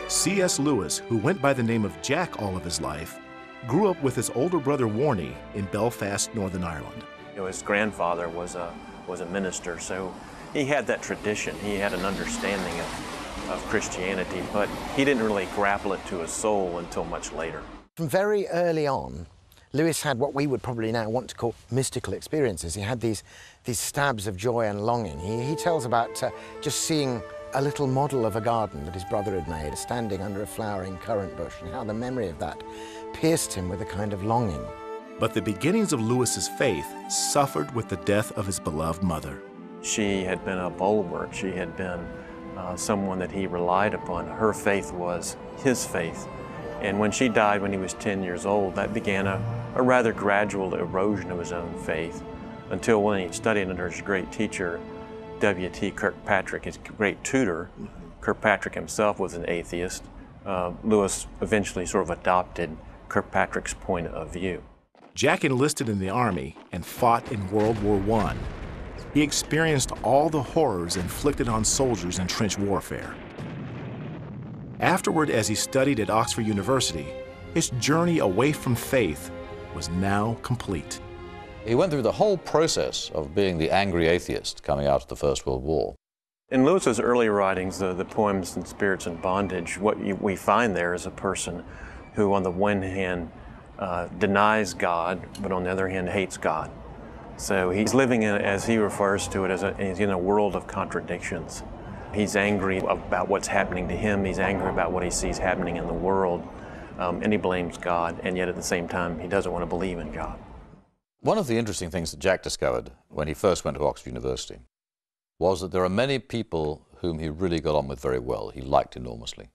C.S. Lewis, who went by the name of Jack all of his life, grew up with his older brother Warnie in Belfast, Northern Ireland. His grandfather was a minister, so he had that tradition. He had an understanding of Christianity, but he didn't really grapple it to his soul until much later. From very early on, Lewis had what we would probably now want to call mystical experiences. He had these stabs of joy and longing. He tells about just seeing a little model of a garden that his brother had made, standing under a flowering currant bush, and how the memory of that pierced him with a kind of longing. But the beginnings of Lewis's faith suffered with the death of his beloved mother. She had been a bulwark. She had been someone that he relied upon. Her faith was his faith. And when she died when he was 10 years old, that began a rather gradual erosion of his own faith, until when he studied under his great teacher, W.T. Kirkpatrick, his great tutor. Kirkpatrick himself was an atheist. Lewis eventually sort of adopted Kirkpatrick's point of view. Jack enlisted in the Army and fought in World War I. He experienced all the horrors inflicted on soldiers in trench warfare. Afterward, as he studied at Oxford University, his journey away from faith was now complete. He went through the whole process of being the angry atheist coming out of the First World War. In Lewis's early writings, the poems and Spirits in Bondage, what we find there is a person who, on the one hand, denies God, but on the other hand, hates God. So he's living in, as he refers to it, he's in a world of contradictions. He's angry about what's happening to him. He's angry about what he sees happening in the world, and he blames God, and yet at the same time, he doesn't want to believe in God. One of the interesting things that Jack discovered when he first went to Oxford University was that there are many people whom he really got on with very well, he liked enormously.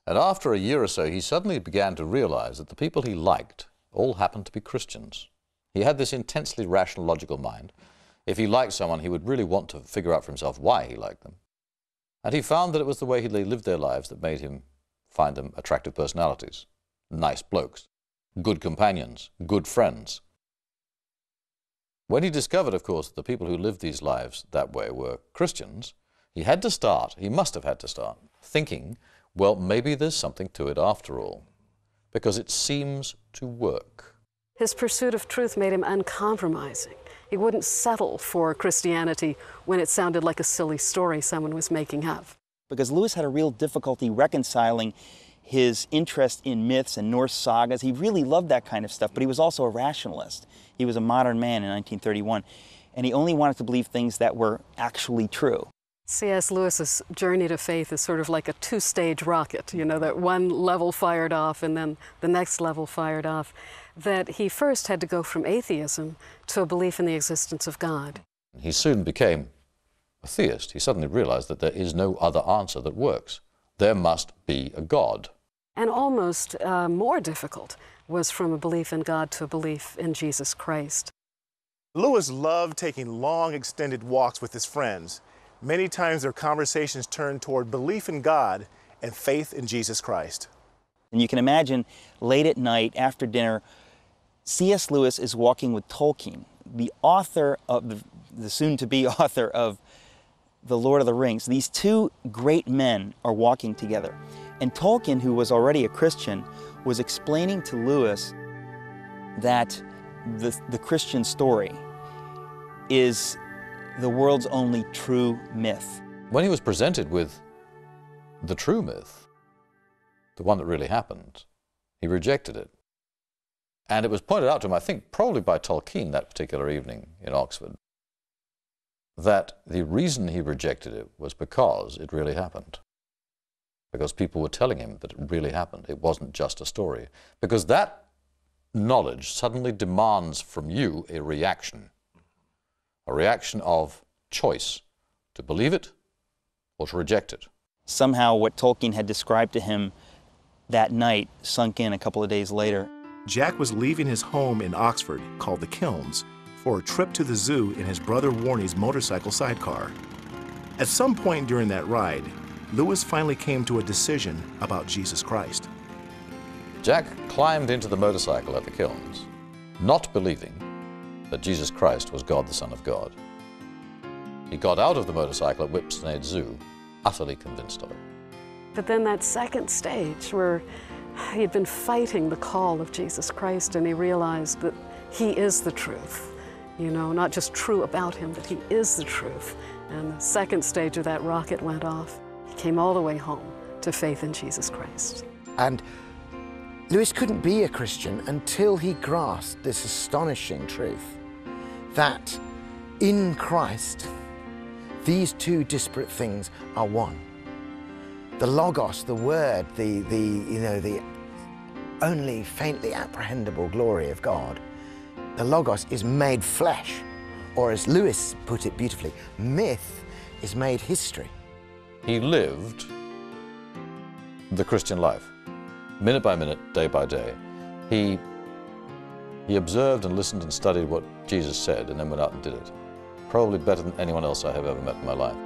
And after a year or so, he suddenly began to realize that the people he liked all happened to be Christians. He had this intensely rational, logical mind. If he liked someone, he would really want to figure out for himself why he liked them. And he found that it was the way they lived their lives that made him find them attractive personalities, nice blokes, good companions, good friends. When he discovered, of course, that the people who lived these lives that way were Christians, he must have had to start thinking, well, maybe there's something to it after all, because it seems to work. His pursuit of truth made him uncompromising. He wouldn't settle for Christianity when it sounded like a silly story someone was making up. Because Lewis had a real difficulty reconciling his interest in myths and Norse sagas. He really loved that kind of stuff, but he was also a rationalist. He was a modern man in 1931, and he only wanted to believe things that were actually true. C.S. Lewis's journey to faith is sort of like a two-stage rocket, you know, that one level fired off and then the next level fired off, that he first had to go from atheism to a belief in the existence of God. He soon became a theist. He suddenly realized that there is no other answer that works. There must be a God. And almost more difficult was from a belief in God to a belief in Jesus Christ. Lewis loved taking long, extended walks with his friends. Many times their conversations turned toward belief in God and faith in Jesus Christ. And you can imagine late at night after dinner, C.S. Lewis is walking with Tolkien, the author of the soon-to-be author of The Lord of the Rings. These two great men are walking together. And Tolkien, who was already a Christian, was explaining to Lewis that the Christian story is the world's only true myth. When he was presented with the true myth, the one that really happened, he rejected it. And it was pointed out to him, I think, probably by Tolkien that particular evening in Oxford, that the reason he rejected it was because it really happened. Because people were telling him that it really happened. It wasn't just a story. Because that knowledge suddenly demands from you a reaction of choice, to believe it or to reject it. Somehow what Tolkien had described to him that night sunk in a couple of days later. Jack was leaving his home in Oxford, called the Kilns, for a trip to the zoo in his brother Warnie's motorcycle sidecar. At some point during that ride, Lewis finally came to a decision about Jesus Christ. Jack climbed into the motorcycle at the Kilns, not believing that Jesus Christ was God the Son of God. He got out of the motorcycle at Whipsnade Zoo, utterly convinced of it. But then that second stage where he had been fighting the call of Jesus Christ, and he realized that he is the truth. You know, not just true about him, but he is the truth. And the second stage of that rocket went off. He came all the way home to faith in Jesus Christ. And Lewis couldn't be a Christian until he grasped this astonishing truth that in Christ, these two disparate things are one. The Logos, the Word, the only faintly apprehendable glory of God, the Logos is made flesh, or as Lewis put it beautifully, myth is made history. He lived the Christian life, minute by minute, day by day. He observed and listened and studied what Jesus said and then went out and did it. Probably better than anyone else I have ever met in my life.